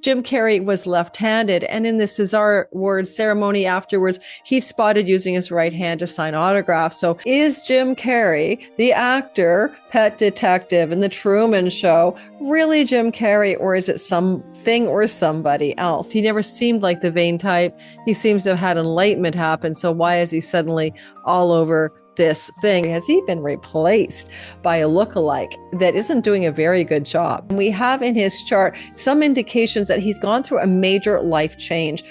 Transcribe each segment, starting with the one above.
Jim Carrey was left-handed, and in the César Award ceremony afterwards, he's spotted using his right hand to sign autographs. So is Jim Carrey, the actor, pet detective in the Truman Show, really Jim Carrey, or is it something or somebody else? He never seemed like the vain type. He seems to have had enlightenment happen. So why is he suddenly all over this thing? Has he been replaced by a lookalike that isn't doing a very good job? And we have in his chart some indications that he's gone through a major life change.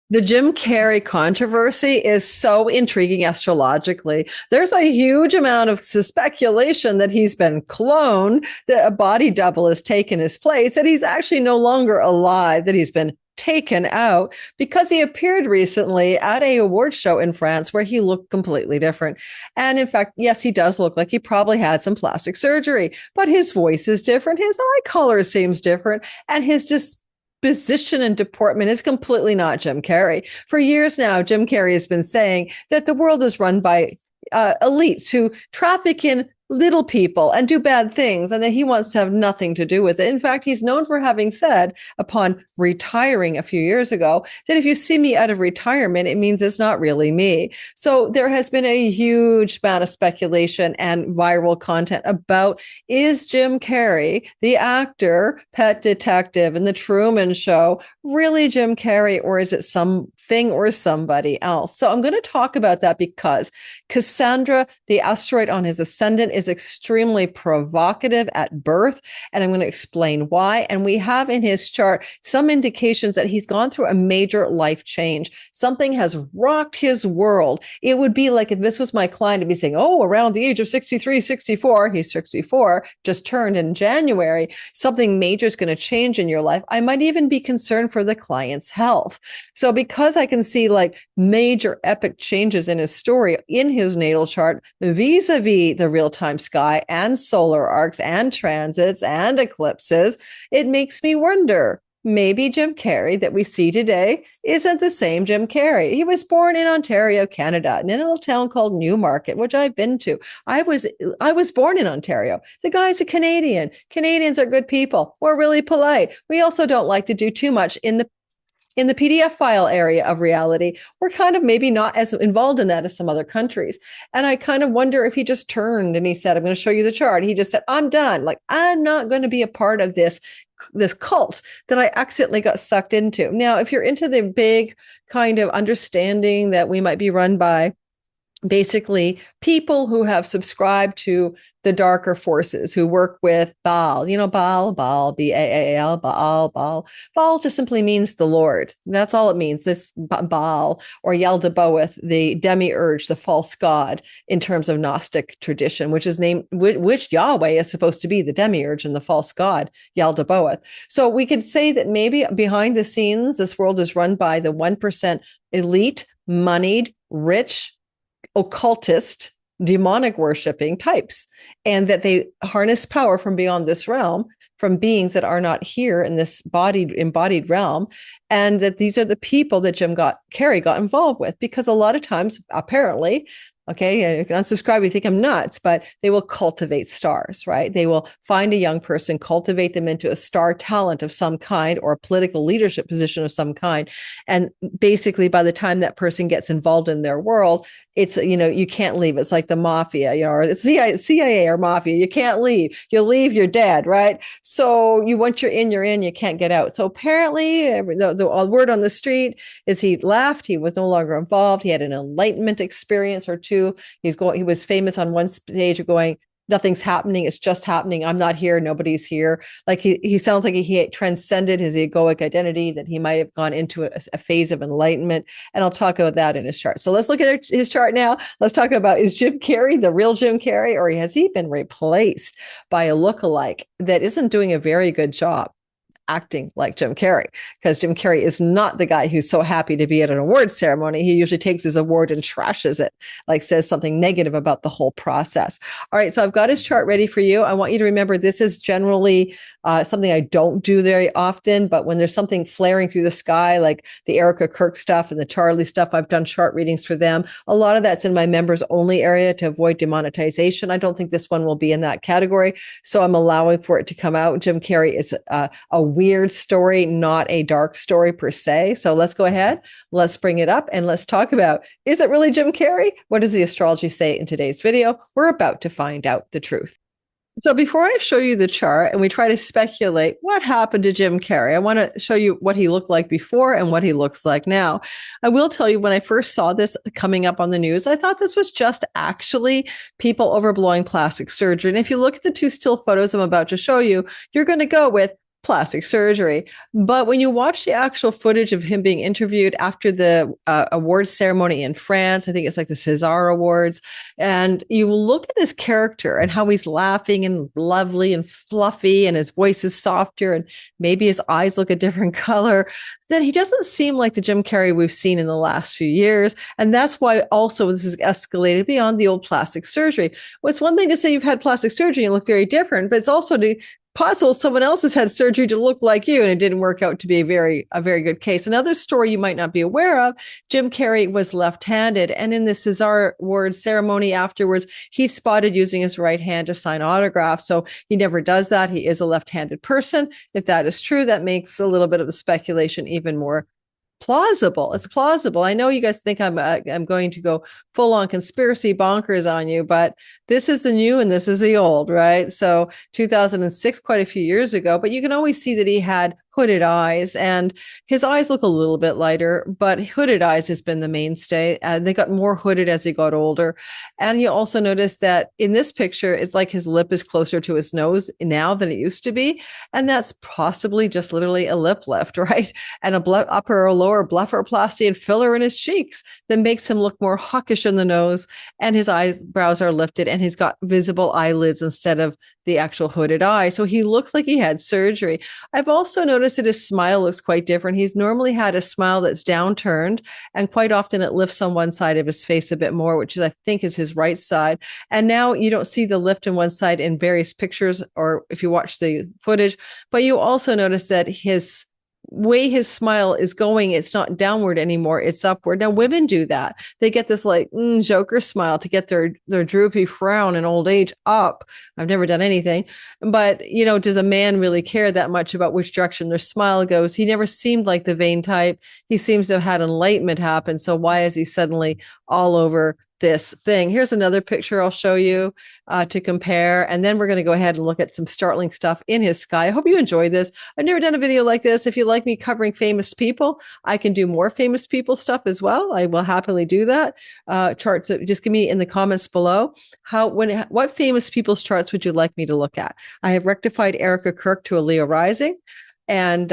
The Jim Carrey controversy is so intriguing astrologically. There's a huge amount of speculation that he's been cloned, that a body double has taken his place, that he's actually no longer alive, that he's been taken out because he appeared recently at a award show in France where he looked completely different. And in fact, yes, he does look like he probably had some plastic surgery, but his voice is different. His eye color seems different. And his disposition and deportment is completely not Jim Carrey. For years now, Jim Carrey has been saying that the world is run by elites who traffic in little people and do bad things, and that he wants to have nothing to do with it. In fact, he's known for having said upon retiring a few years ago that if you see me out of retirement, it means it's not really me. So there has been a huge amount of speculation and viral content about, is Jim Carrey, the actor, pet detective in the Truman Show, really Jim Carrey, or is it something or somebody else? So I'm going to talk about that because Cassandra, the asteroid on his ascendant, is extremely provocative at birth, and I'm going to explain why. And we have in his chart some indications that he's gone through a major life change. Something has rocked his world. It would be like if this was my client to be saying, oh, around the age of 63, 64, he's 64, just turned in January, something major is going to change in your life. I might even be concerned for the client's health. So because I can see like major epic changes in his story in his natal chart vis-a-vis the real-time sky and solar arcs and transits and eclipses, it makes me wonder, maybe Jim Carrey that we see today isn't the same Jim Carrey. He was born in Ontario, Canada, in a little town called Newmarket, which I've been to. I was born in Ontario. The guy's a Canadian. Canadians are good people. We're really polite. We also don't like to do too much in the PDF file area of reality. We're kind of maybe not as involved in that as some other countries. And I kind of wonder if he just turned and he said, I'm going to show you the chart. He just said, I'm done. Like, I'm not going to be a part of this cult that I accidentally got sucked into. Now, if you're into the big kind of understanding that we might be run by basically people who have subscribed to the darker forces, who work with Baal, Baal, Baal, Baal. Baal just simply means the Lord. That's all it means, this Baal, or Yaldabaoth, the demiurge, the false god in terms of Gnostic tradition, which Yahweh is supposed to be the demiurge and the false god, Yaldabaoth. So we could say that maybe behind the scenes, this world is run by the 1% elite, moneyed, rich, occultist, demonic worshiping types, and that they harness power from beyond this realm, from beings that are not here in this embodied realm, and that these are the people that Carrey got involved with, because a lot of times, apparently, okay, you can unsubscribe, you think I'm nuts, but they will cultivate stars, right? They will find a young person, cultivate them into a star talent of some kind or a political leadership position of some kind. And basically, by the time that person gets involved in their world, it's, you can't leave. It's like the mafia, or the CIA or mafia. You can't leave. You leave, you're dead, right? So once you're in, you can't get out. So apparently, the word on the street is he left. He was no longer involved. He had an enlightenment experience or two. He was famous on one stage of going, nothing's happening. It's just happening. I'm not here. Nobody's here. Like he sounds like he transcended his egoic identity, that he might have gone into a phase of enlightenment. And I'll talk about that in his chart. So let's look at his chart now. Let's talk about, is Jim Carrey the real Jim Carrey, or has he been replaced by a lookalike that isn't doing a very good job? acting like Jim Carrey, because Jim Carrey is not the guy who's so happy to be at an awards ceremony. He usually takes his award and trashes it, like says something negative about the whole process. All right, so I've got his chart ready for you. I want you to remember this is generally something I don't do very often, but when there's something flaring through the sky, like the Erica Kirk stuff and the Charlie stuff, I've done chart readings for them. A lot of that's in my members only area to avoid demonetization. I don't think this one will be in that category, so I'm allowing for it to come out. Jim Carrey is a weird story, not a dark story per se. So let's go ahead, let's bring it up, and let's talk about, is it really Jim Carrey? What does the astrology say in today's video? We're about to find out the truth. So before I show you the chart and we try to speculate what happened to Jim Carrey, I want to show you what he looked like before and what he looks like now. I will tell you, when I first saw this coming up on the news, I thought this was just actually people overblowing plastic surgery. And if you look at the two still photos I'm about to show you, you're going to go with plastic surgery. But when you watch the actual footage of him being interviewed after the awards ceremony in France, I think it's like the César Awards, and you look at this character and how he's laughing and lovely and fluffy, and his voice is softer, and maybe his eyes look a different color, then he doesn't seem like the Jim Carrey we've seen in the last few years. And that's why also this has escalated beyond the old plastic surgery. Well, it's one thing to say you've had plastic surgery and look very different, but it's also to possible someone else has had surgery to look like you and it didn't work out to be a very good case. Another story you might not be aware of, Jim Carrey was left-handed, and in the César Awards ceremony afterwards, he's spotted using his right hand to sign autographs. So he never does that. He is a left-handed person. If that is true, that makes a little bit of a speculation even more plausible. It's plausible. I know you guys think I'm going to go full on conspiracy bonkers on you, but this is the new and this is the old, right? So 2006, quite a few years ago, but you can always see that he had hooded eyes, and his eyes look a little bit lighter, but hooded eyes has been the mainstay. They got more hooded as he got older. And you also notice that in this picture, it's like his lip is closer to his nose now than it used to be. And that's possibly just literally a lip lift, right? And a upper or lower blepharoplasty and filler in his cheeks that makes him look more hawkish in the nose. And his eyebrows are lifted, and he's got visible eyelids instead of the actual hooded eye. So he looks like he had surgery. I've also noticed that his smile looks quite different. He's normally had a smile that's downturned, and quite often it lifts on one side of his face a bit more, which is, I think, is his right side. And now you don't see the lift in one side in various pictures, or if you watch the footage, but you also notice that his way his smile is going, it's not downward anymore, it's upward. Now women do that. They get this like Joker smile to get their droopy frown in old age up. I've never done anything, but does a man really care that much about which direction their smile goes? He never seemed like the vain type. He seems to have had enlightenment happen, so why is he suddenly all over this thing? Here's another picture I'll show you to compare, and then we're going to go ahead and look at some startling stuff in his sky. I hope you enjoy this. I've never done a video like this. If you like me covering famous people, I can do more famous people stuff as well. I will happily do that. Charts, just give me in the comments below what famous people's charts would you like me to look at? I have rectified Erica Kirk to a Leo rising, and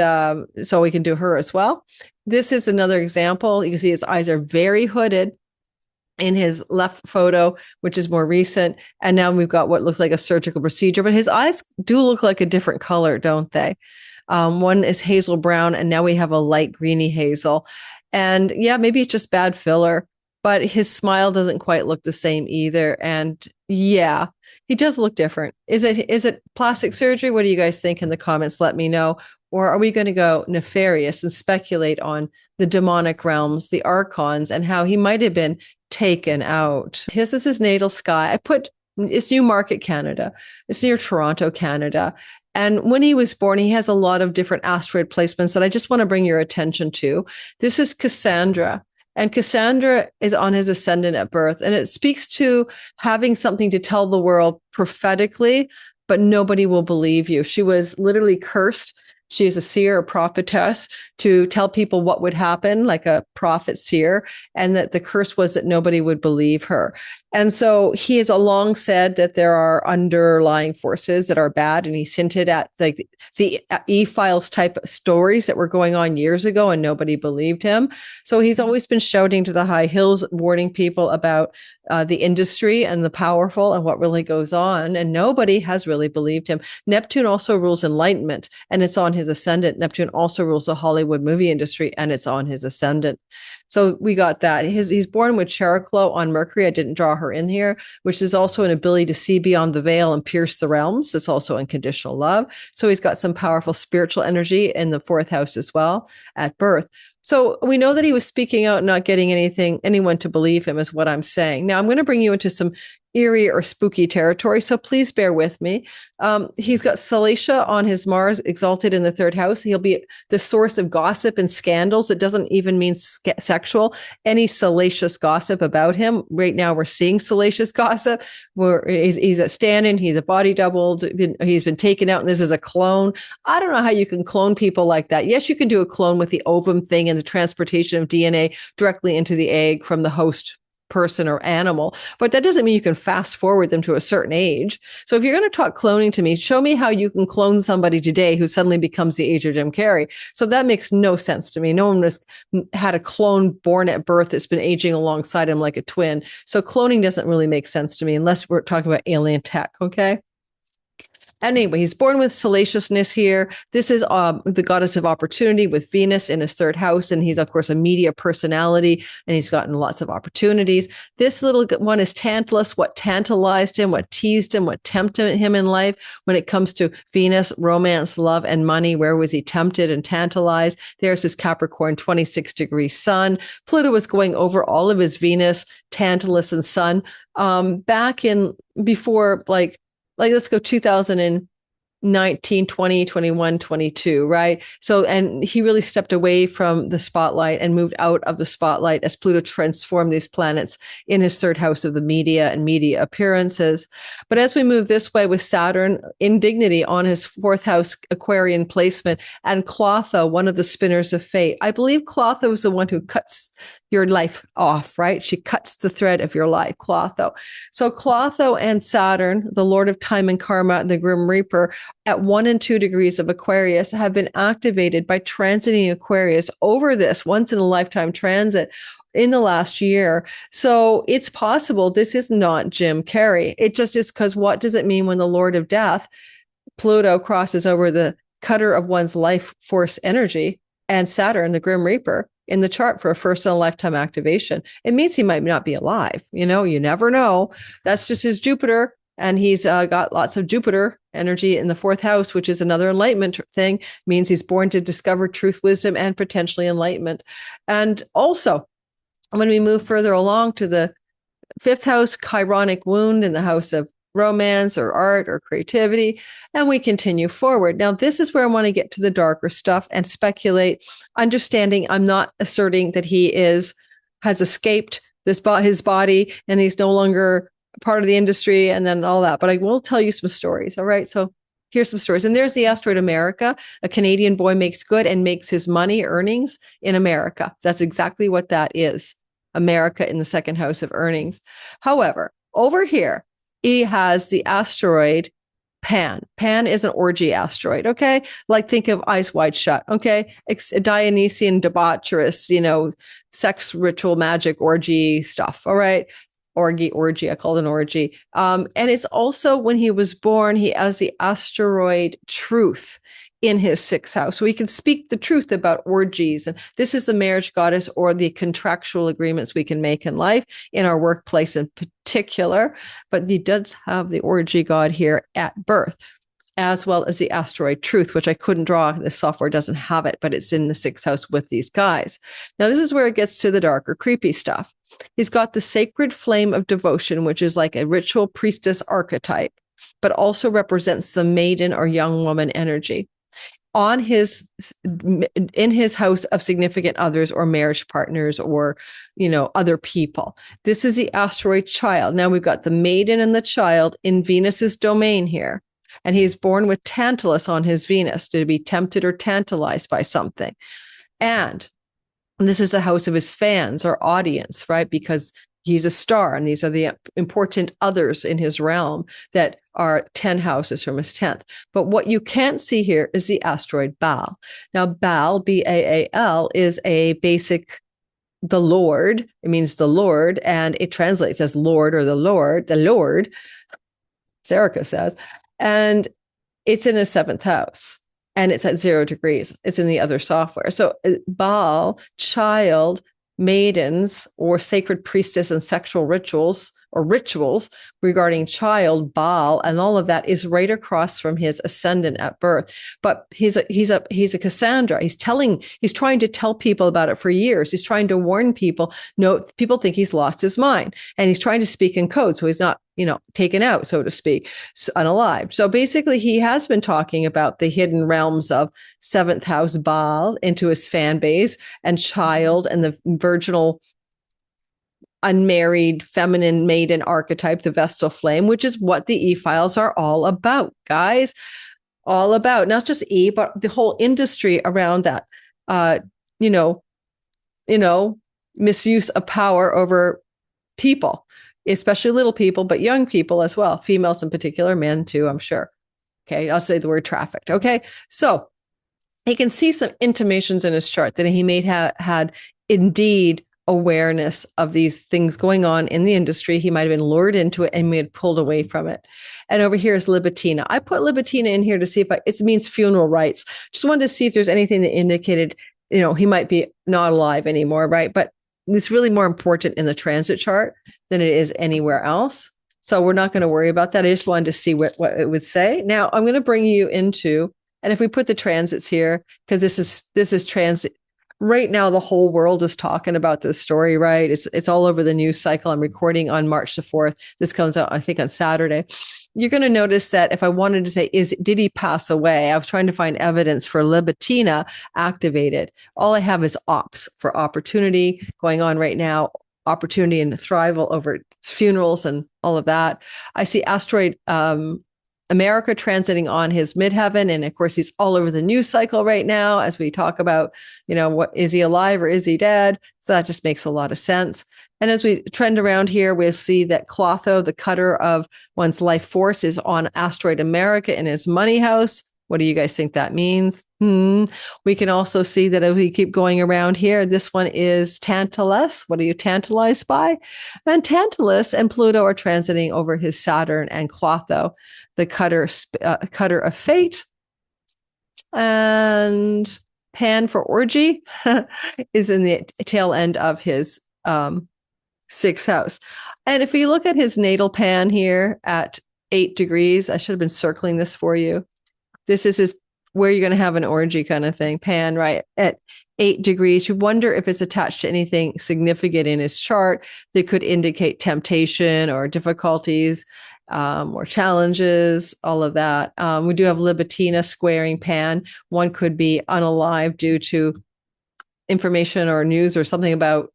so we can do her as well. This is another example. You can see his eyes are very hooded in his left photo, which is more recent. And now we've got what looks like a surgical procedure, but his eyes do look like a different color, don't they? One is hazel brown, and now we have a light greeny hazel. And yeah, maybe it's just bad filler, but his smile doesn't quite look the same either. And yeah, he does look different. Is it plastic surgery? What do you guys think in the comments? Let me know. Or are we going to go nefarious and speculate on the demonic realms, the archons, and how he might have been taken out? This is his natal sky. It's Newmarket, Canada. It's near Toronto, Canada. And when he was born, he has a lot of different asteroid placements that I just want to bring your attention to. This is Cassandra. And Cassandra is on his ascendant at birth. And it speaks to having something to tell the world prophetically, but nobody will believe you. She was literally cursed. She is a seer, a prophetess, to tell people what would happen, like a prophet seer, and that the curse was that nobody would believe her. And so he has long said that there are underlying forces that are bad, and he's hinted at the E-Files type of stories that were going on years ago, and nobody believed him. So he's always been shouting to the high hills, warning people about the industry and the powerful and what really goes on, and nobody has really believed him. Neptune also rules enlightenment, and it's on his ascendant. Neptune also rules the Hollywood movie industry, and it's on his ascendant. So we got that. He's born with Chariclo on Mercury. I didn't draw her in here, which is also an ability to see beyond the veil and pierce the realms. It's also unconditional love. So he's got some powerful spiritual energy in the fourth house as well at birth. So we know that he was speaking out, not getting anyone to believe him, is what I'm saying. Now I'm going to bring you into some eerie or spooky territory, so please bear with me. He's got Salacia on his Mars exalted in the third house. He'll be the source of gossip and scandals. It doesn't even mean sexual. Any salacious gossip about him. Right now we're seeing salacious gossip. He's a stand-in, he's a body doubled, he's been taken out, and this is a clone. I don't know how you can clone people like that. Yes, you can do a clone with the ovum thing and the transportation of DNA directly into the egg from the host person or animal, but that doesn't mean you can fast forward them to a certain age. So if you're going to talk cloning to me, show me how you can clone somebody today who suddenly becomes the age of Jim Carrey. So that makes no sense to me. No one has had a clone born at birth that's been aging alongside him like a twin. So cloning doesn't really make sense to me unless we're talking about alien tech, okay? Anyway, he's born with salaciousness here. This is the goddess of opportunity with Venus in his third house. And he's, of course, a media personality, and he's gotten lots of opportunities. This little one is Tantalus, what tantalized him, what teased him, what tempted him in life. When it comes to Venus, romance, love, and money, where was he tempted and tantalized? There's his Capricorn 26-degree sun. Pluto was going over all of his Venus, Tantalus, and sun back in before, like let's go 2019, 20, 21, 22, right? So, and he really stepped away from the spotlight and moved out of the spotlight as Pluto transformed these planets in his third house of the media and media appearances. But as we move this way with Saturn in dignity on his fourth house Aquarian placement, and Clotho, one of the spinners of fate. I believe Clotho is the one who cuts your life off, right? She cuts the thread of your life, Clotho. So Clotho and Saturn, the Lord of Time and Karma, and the Grim Reaper, at 1 and 2 degrees of Aquarius, have been activated by transiting Aquarius over this once in a lifetime transit in the last year. So it's possible this is not Jim Carrey. It just is, because what does it mean when the Lord of Death, Pluto, crosses over the cutter of one's life force energy, and Saturn, the Grim Reaper, in the chart for a first in a lifetime activation? It means he might not be alive. You know, you never know. That's just his Jupiter. And he's got lots of Jupiter energy in the fourth house, which is another enlightenment thing. Means he's born to discover truth, wisdom, and potentially enlightenment. And also, when we move further along to the fifth house, Chironic wound in the house of romance or art or creativity, and we continue forward. Now, this is where I want to get to the darker stuff and speculate, understanding I'm not asserting that he has escaped his body and he's no longer part of the industry and then all that, but I will tell you some stories. All right. So here's some stories. And there's the asteroid America. A Canadian boy makes good and makes his money earnings in America. That's exactly what that is. America in the second house of earnings. However, over here, he has the asteroid Pan. Pan is an orgy asteroid, okay? Like, think of Eyes Wide Shut, okay? Dionysian debaucherous, sex ritual, magic, orgy stuff, all right? Orgy, I call it an orgy. And it's also, when he was born, he has the asteroid Truth in his sixth house. So he can speak the truth about orgies. And this is the marriage goddess, or the contractual agreements we can make in life, in our workplace in particular. But he does have the orgy god here at birth, as well as the asteroid Truth, which I couldn't draw. This software doesn't have it, but it's in the sixth house with these guys. Now, this is where it gets to the darker, creepy stuff. He's got the sacred flame of devotion, which is like a ritual priestess archetype, but also represents the maiden or young woman energy in his house of significant others or marriage partners, or other people. This is the asteroid Child. Now we've got the maiden and the child in Venus's domain here, and he's born with Tantalus on his Venus, to be tempted or tantalized by something. And this is the house of his fans or audience, right? Because he's a star, and these are the important others in his realm that are 10 houses from his 10th. But what you can't see here is the asteroid Baal. Now, Baal, Baal, is a basic, the Lord. It means the Lord, and it translates as Lord, or the Lord, Serica says. And it's in his 7th house. and it's at 0 degrees. It's in the other software. So Baal, child, maidens, or sacred priestess and sexual rituals or rituals regarding child, Baal, and all of that is right across from his ascendant at birth. But he's a Cassandra. He's trying to tell people about it for years. He's trying to warn people. No, people think he's lost his mind, and he's trying to speak in code, so he's not, taken out, so to speak, unalived. So basically, he has been talking about the hidden realms of seventh house Baal into his fan base, and child, and the virginal unmarried feminine maiden archetype, the Vestal flame, which is what the E-files are all about, guys. All about not just E, but the whole industry around that. Misuse of power over people, especially little people, but young people as well, females in particular, men too, I'm sure. Okay, I'll say the word trafficked. Okay, so he can see some intimations in his chart that he may have had indeed awareness of these things going on in the industry. He might have been lured into it and may have pulled away from it. And over here is Libitina. I put Libitina in here to see if it means funeral rites. Just wanted to see if there's anything that indicated, he might be not alive anymore, right? But it's really more important in the transit chart than it is anywhere else. So we're not going to worry about that. I just wanted to see what it would say. Now I'm going to bring you into, and if we put the transits here, because this is transit. Right now, the whole world is talking about this story, right? It's all over the news cycle. I'm recording on March the 4th. This comes out, I think, on Saturday. You're going to notice that if I wanted to say, did he pass away? I was trying to find evidence for Libitina activated. All I have is ops for opportunity going on right now, opportunity and thrival over funerals and all of that. I see asteroid America transiting on his midheaven. And of course, he's all over the news cycle right now as we talk about, what is he alive or is he dead? So that just makes a lot of sense. And as we trend around here, we'll see that Clotho, the cutter of one's life force, is on asteroid America in his money house. What do you guys think that means? We can also see that if we keep going around here, this one is Tantalus. What are you tantalized by? And Tantalus and Pluto are transiting over his Saturn and Clotho, the cutter of fate. And Pan for orgy is in the tail end of his sixth house. And if we look at his natal Pan here at 8 degrees, I should have been circling this for you. This is where you're going to have an orgy kind of thing. Pan, right, at 8 degrees. You wonder if it's attached to anything significant in his chart that could indicate temptation or difficulties or challenges, all of that. We do have Libitina squaring Pan. One could be unalive due to information or news or something about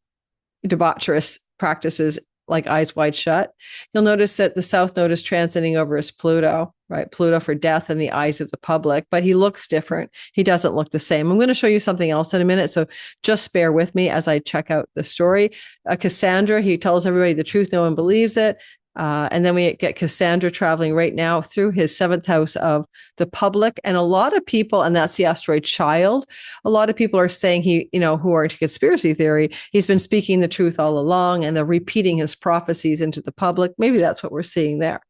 debaucherous practices like Eyes Wide Shut. You'll notice that the South Node is transiting over his Pluto, right? Pluto for death in the eyes of the public, but he looks different. He doesn't look the same. I'm going to show you something else in a minute, so just bear with me as I check out the story. Cassandra, he tells everybody the truth. No one believes it. And then we get Cassandra traveling right now through his 7th house of the public. And a lot of people, and that's the asteroid child, a lot of people are saying who are into conspiracy theory, he's been speaking the truth all along and they're repeating his prophecies into the public. Maybe that's what we're seeing there.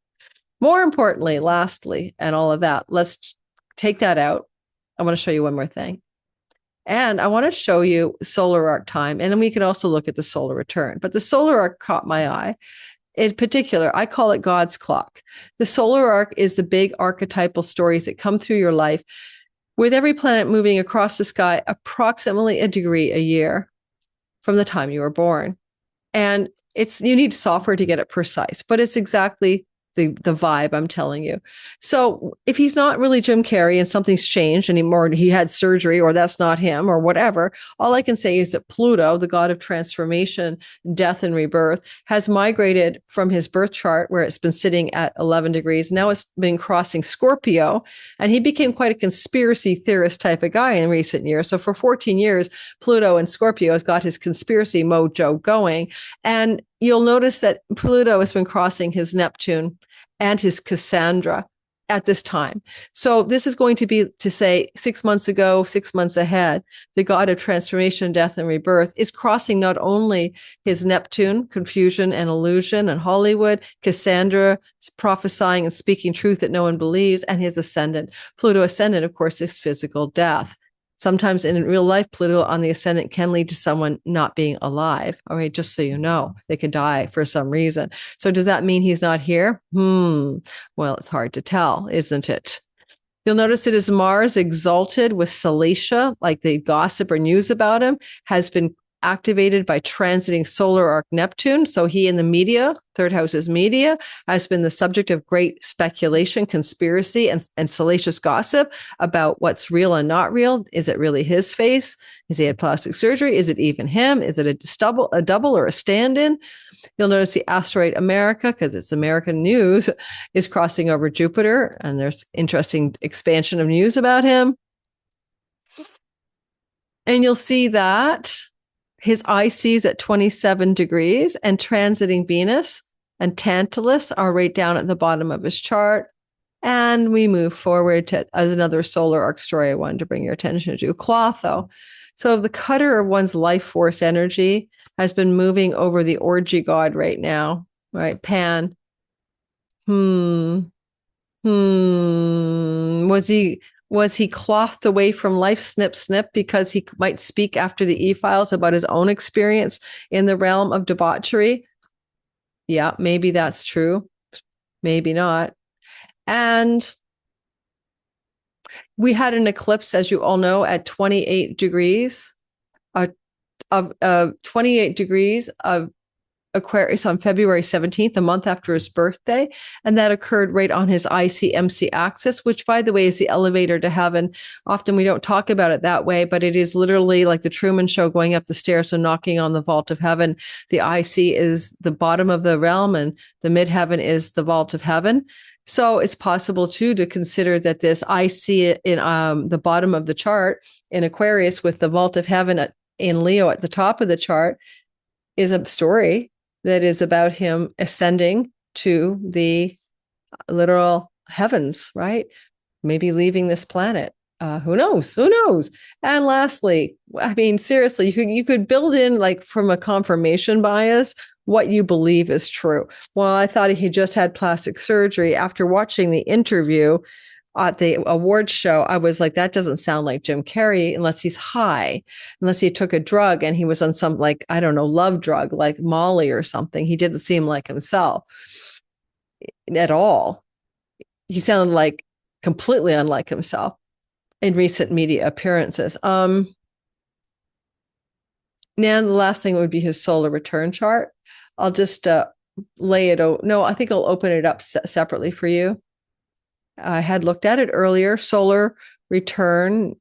More importantly, lastly, and all of that, let's take that out. I want to show you one more thing. And I want to show you solar arc time. And then we can also look at the solar return. But the solar arc caught my eye. In particular, I call it God's clock. The solar arc is the big archetypal stories that come through your life with every planet moving across the sky approximately a degree a year from the time you were born. And you need software to get it precise, but it's exactly the vibe I'm telling you. So if he's not really Jim Carrey and something's changed anymore, he had surgery or that's not him or whatever, all I can say is that Pluto, the god of transformation, death and rebirth, has migrated from his birth chart where it's been sitting at 11 degrees. Now it's been crossing Scorpio, and he became quite a conspiracy theorist type of guy in recent years. So for 14 years, Pluto and Scorpio has got his conspiracy mojo going. And you'll notice that Pluto has been crossing his Neptune and his Cassandra at this time. So this is going to be to say 6 months ago, 6 months ahead, the god of transformation, death, and rebirth is crossing not only his Neptune, confusion and illusion, and Hollywood, Cassandra, prophesying and speaking truth that no one believes, and his ascendant. Pluto ascendant, of course, is physical death. Sometimes in real life, Pluto on the ascendant can lead to someone not being alive. All right, just so you know, they could die for some reason. So does that mean he's not here? Well, it's hard to tell, isn't it? You'll notice it is Mars exalted with Salacia, like the gossip or news about him, has been activated by transiting solar arc Neptune. So he in the media, third house is media, has been the subject of great speculation, conspiracy, and salacious gossip about what's real and not real. Is it really his face? Has he had plastic surgery? Is it even him? Is it a double or a stand-in? You'll notice the asteroid America, because it's American news, is crossing over Jupiter, and there's interesting expansion of news about him. And you'll see that his IC is at 27 degrees, and transiting Venus and Tantalus are right down at the bottom of his chart. And we move forward to as another solar arc story I wanted to bring your attention to, Clotho. So the cutter of one's life force energy has been moving over the orgy god right now, right? Pan. Was he clothed away from life, snip, snip, because he might speak after the e-files about his own experience in the realm of debauchery? Yeah, maybe that's true. Maybe not. And we had an eclipse, as you all know, at 28 degrees of 28 degrees of Aquarius on February 17th, a month after his birthday. And that occurred right on his IC-MC axis, which, by the way, is the elevator to heaven. Often we don't talk about it that way, but it is literally like the Truman Show, going up the stairs and knocking on the vault of heaven. The IC is the bottom of the realm, and the midheaven is the vault of heaven. So it's possible, too, to consider that this IC in the bottom of the chart in Aquarius with the vault of heaven in Leo at the top of the chart is a story that is about him ascending to the literal heavens, right? Maybe leaving this planet. Who knows? Who knows? And lastly, I mean, seriously, you could build in, like, from a confirmation bias, what you believe is true. Well, I thought he just had plastic surgery. After watching the interview at the awards show, I was like, that doesn't sound like Jim Carrey unless he's high, unless he took a drug and he was on some, like, I don't know, love drug, like Molly or something. He didn't seem like himself at all. He sounded like completely unlike himself in recent media appearances. Now, the last thing would be his solar return chart. I'll just lay it out. No, I think I'll open it up separately for you. I had looked at it earlier. Solar return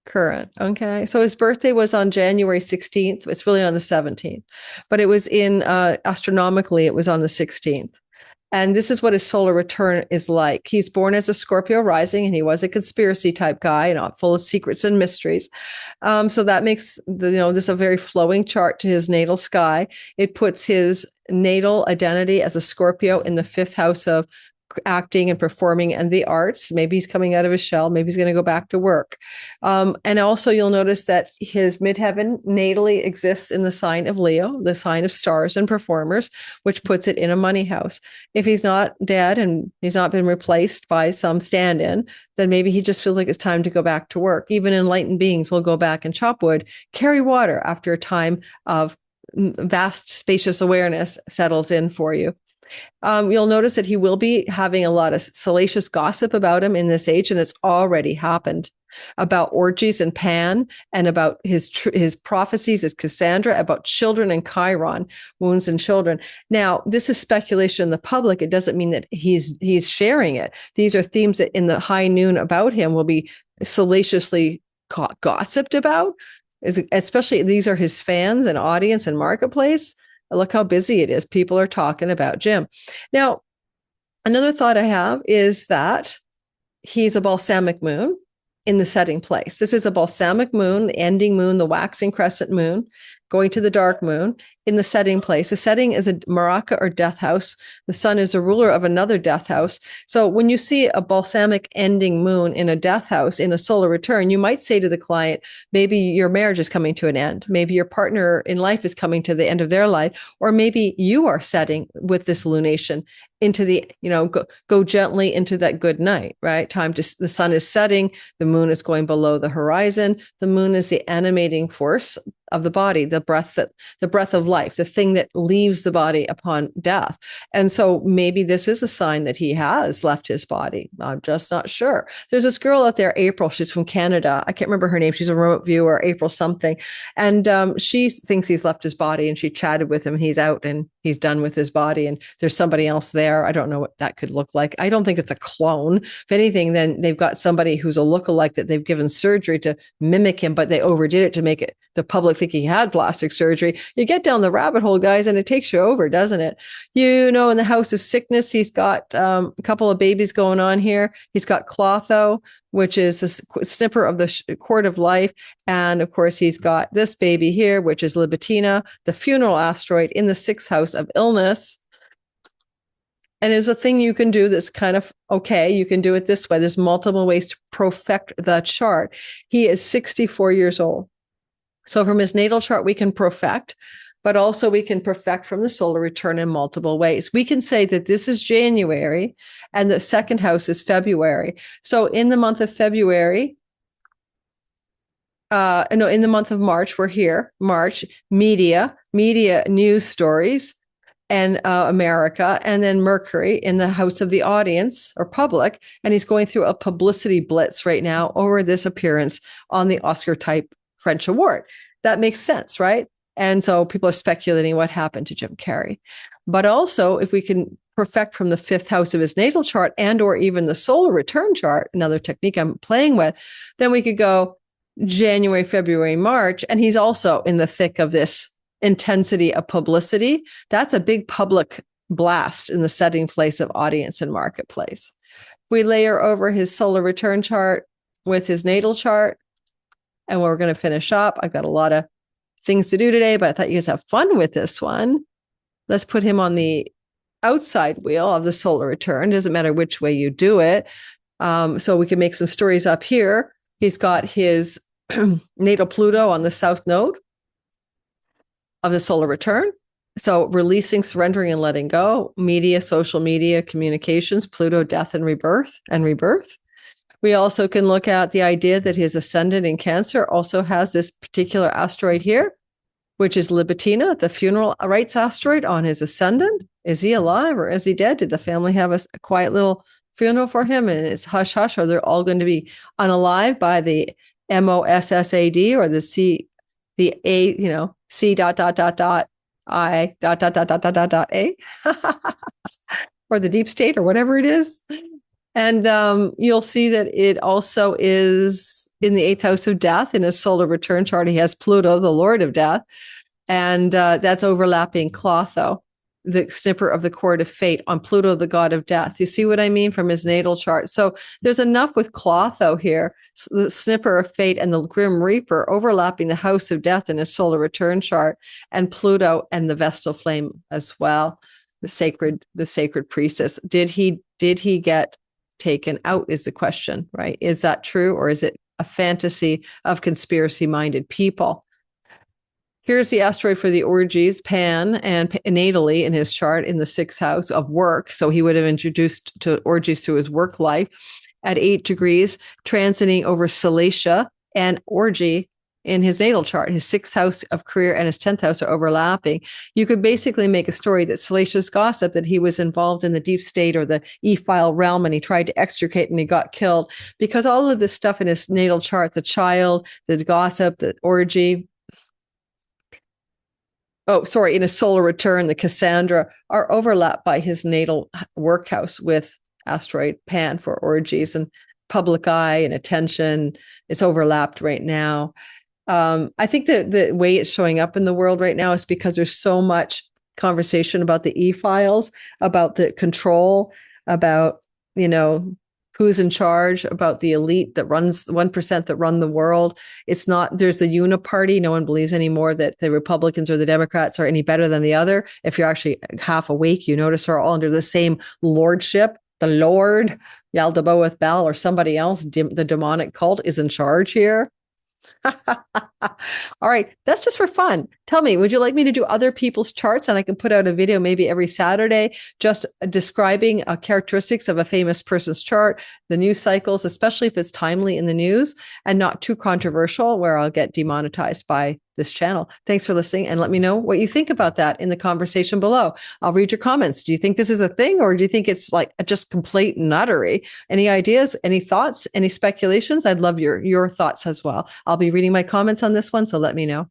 current. Okay. So his birthday was on January 16th. It's really on the 17th, but it was in astronomically, it was on the 16th. And this is what his solar return is like. He's born as a Scorpio rising, and he was a conspiracy type guy, and full of secrets and mysteries. So that makes this a very flowing chart to his natal sky. It puts his natal identity as a Scorpio in the 5th house of acting and performing and the arts. Maybe he's coming out of his shell. Maybe he's going to go back to work. And also you'll notice that his midheaven natally exists in the sign of Leo, the sign of stars and performers, which puts it in a money house. If he's not dead and he's not been replaced by some stand-in, then maybe he just feels like it's time to go back to work. Even enlightened beings will go back and chop wood, carry water after a time of vast, spacious awareness settles in for you. You'll notice that he will be having a lot of salacious gossip about him in this age, and it's already happened, about orgies and Pan, and about his prophecies as Cassandra, about children and Chiron, wounds in children. Now, this is speculation in the public. It doesn't mean that he's sharing it. These are themes that in the high noon about him will be salaciously gossiped about, especially these are his fans and audience and marketplace. Look how busy it is. People are talking about Jim. Now, another thought I have is that he's a balsamic moon. in the setting place. This is a balsamic moon, the ending moon, the waxing crescent moon, going to the dark moon in the setting place. The setting is a maraca or death house. The sun is a ruler of another death house. So when you see a balsamic ending moon in a death house in a solar return, you might say to the client, maybe your marriage is coming to an end. Maybe your partner in life is coming to the end of their life, or maybe you are setting with this lunation into the, go gently into that good night, right? The sun is setting, the moon is going below the horizon. The moon is the animating force of the body, the breath of life, the thing that leaves the body upon death. And so maybe this is a sign that he has left his body. I'm just not sure. There's this girl out there, April. She's from Canada. I can't remember her name. She's a remote viewer, April something. And she thinks he's left his body, and she chatted with him. He's out and he's done with his body, and there's somebody else there. I don't know what that could look like. I don't think it's a clone. If anything, then they've got somebody who's a lookalike that they've given surgery to mimic him, but they overdid it to make it the public think he had plastic surgery. You get down the rabbit hole, guys, and it takes you over, doesn't it? In the house of sickness, he's got a couple of babies going on here. He's got Clotho, which is a snipper of the cord of life. And of course, he's got this baby here, which is Libitina, the funeral asteroid in the 6th house of illness. And there's a thing you can do that's kind of okay. You can do it this way. There's multiple ways to perfect the chart. He is 64 years old. So from his natal chart, we can perfect, but also we can perfect from the solar return in multiple ways. We can say that this is January and the 2nd house is February. So in the month of February, in the month of March, we're here, March, media news stories, and America, and then Mercury in the house of the audience or public. And he's going through a publicity blitz right now over this appearance on the Oscar type French award. That makes sense, right? And so people are speculating what happened to Jim Carrey. But also, if we can perfect from the 5th house of his natal chart and or even the solar return chart, another technique I'm playing with, then we could go January, February, March, and he's also in the thick of this intensity of publicity. That's a big public blast in the setting place of audience and marketplace. We layer over his solar return chart with his natal chart, and we're going to finish up. I've got a lot of things to do today, but I thought you guys have fun with this one. Let's put him on the outside wheel of the solar return. Doesn't matter which way you do it. So we can make some stories up here. He's got his natal Pluto on the south node of the solar return. So releasing, surrendering, and letting go. Media, social media, communications, Pluto, death and rebirth. We also can look at the idea that his ascendant in Cancer also has this particular asteroid here, which is Libitina, the funeral rites asteroid on his ascendant. Is he alive or is he dead? Did the family have a quiet little funeral for him and it's hush hush, or they're all going to be unalive by the MOSSAD or the C dot dot dot dot I dot dot dot dot dot dot dot A or the deep state or whatever it is. And you'll see that it also is in the 8th house of death in his solar return chart. He has Pluto, the Lord of Death, and that's overlapping Clotho, the snipper of the cord of fate, on Pluto, the god of death. You see what I mean from his natal chart? So there's enough with Clotho here, the snipper of fate and the grim reaper overlapping the house of death in his solar return chart, and Pluto and the Vestal flame as well, the sacred priestess. Did he get taken out is the question, right? Is that true, or is it a fantasy of conspiracy-minded people? Here's the asteroid for the orgies, Pan, and natally in his chart in the 6th house of work. So he would have introduced to orgies through his work life at 8 degrees, transiting over Salacia and orgy in his natal chart. His 6th house of career and his 10th house are overlapping. You could basically make a story that Salacious gossip that he was involved in the deep state or the E-file realm and he tried to extricate and he got killed, because all of this stuff in his natal chart, the child, the gossip, the orgy, in his solar return, the Cassandra, are overlapped by his natal workhouse with asteroid Pan for orgies and public eye and attention. It's overlapped right now. I think that the way it's showing up in the world right now is because there's so much conversation about the E-files, about the control, about, who's in charge, about the elite that runs the 1% that run the world. It's not, there's the uniparty. No one believes anymore that the Republicans or the Democrats are any better than the other. If you're actually half awake, you notice are all under the same lordship. The Lord, Yaldabaoth Bel, or somebody else, the demonic cult is in charge here. All right, that's just for fun. Tell me, would you like me to do other people's charts? And I can put out a video maybe every Saturday just describing characteristics of a famous person's chart, the news cycles, especially if it's timely in the news and not too controversial where I'll get demonetized by this channel. Thanks for listening, and let me know what you think about that in the conversation below. I'll read your comments. Do you think this is a thing, or do you think it's like just complete nuttery? Any ideas, any thoughts, any speculations? I'd love your thoughts as well. I'll be reading my comments on this one, so let me know.